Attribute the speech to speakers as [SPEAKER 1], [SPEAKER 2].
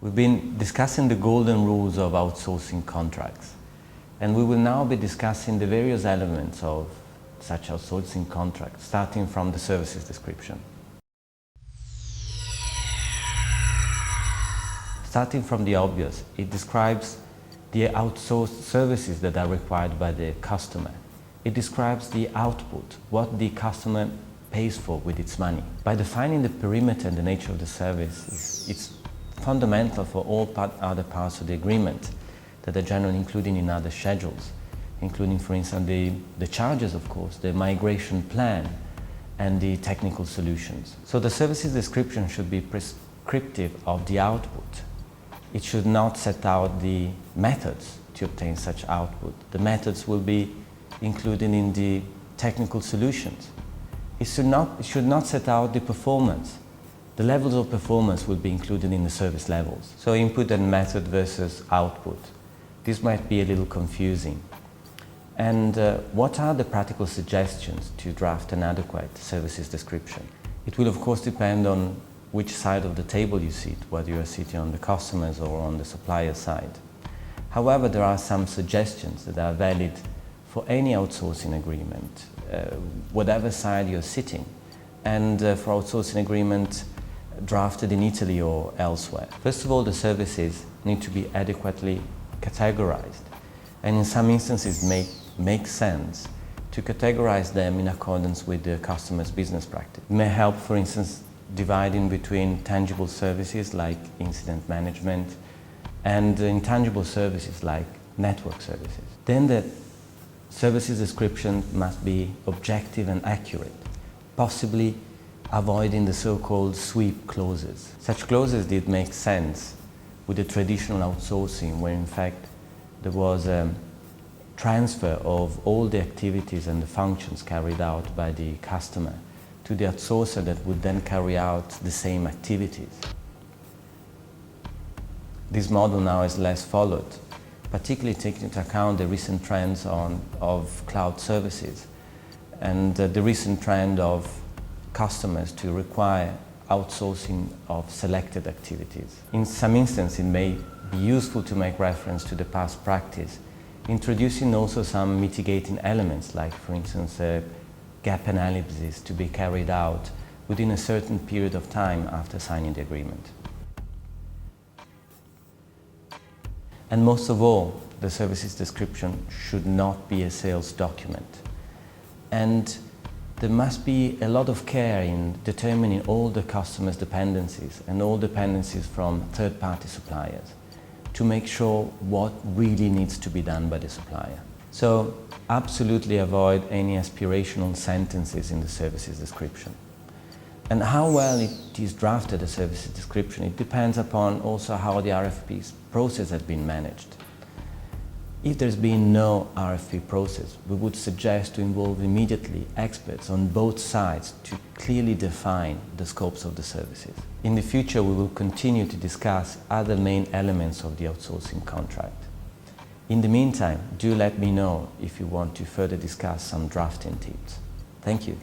[SPEAKER 1] We've been discussing the golden rules of outsourcing contracts, and we will now be discussing the various elements of such outsourcing contracts, starting from the services description. Starting from the obvious, it describes the outsourced services that are required by the customer. It describes the output, what the customer pays for with its money. By defining the perimeter and the nature of the service, it's fundamental for all other parts of the agreement that are generally included in other schedules, including, for instance, the charges, of course, the migration plan, and the technical solutions. So the services description should be prescriptive of the output. It should not set out the methods to obtain such output. The methods will be included in the technical solutions. It should not set out the performance. The levels of performance will be included in the service levels. So input and method versus output. This might be a little confusing. And what are the practical suggestions to draft an adequate services description? It will of course depend on which side of the table you sit, whether you are sitting on the customers or on the supplier side. However, there are some suggestions that are valid for any outsourcing agreement, whatever side you're sitting, and for outsourcing agreement drafted in Italy or elsewhere. First of all, the services need to be adequately categorized, and in some instances make sense to categorize them in accordance with the customer's business practice. It may help, for instance, dividing between tangible services like incident management and intangible services like network services. Then the services description must be objective and accurate, possibly avoiding the so-called sweep clauses. Such clauses did make sense with the traditional outsourcing, where in fact there was a transfer of all the activities and the functions carried out by the customer to the outsourcer that would then carry out the same activities. This model now is less followed, particularly taking into account the recent trends of cloud services and the recent trend of customers to require outsourcing of selected activities. In some instances, it may be useful to make reference to the past practice, introducing also some mitigating elements, like, for instance, gap analysis to be carried out within a certain period of time after signing the agreement. And most of all, the services description should not be a sales document. And there must be a lot of care in determining all the customer's dependencies and all dependencies from third-party suppliers to make sure what really needs to be done by the supplier. So absolutely avoid any aspirational sentences in the services description. And how well it is drafted, the services description, it depends upon also how the RFP process has been managed. If there's been no RFP process, we would suggest to involve immediately experts on both sides to clearly define the scopes of the services. In the future, we will continue to discuss other main elements of the outsourcing contract. In the meantime, do let me know if you want to further discuss some drafting tips. Thank you.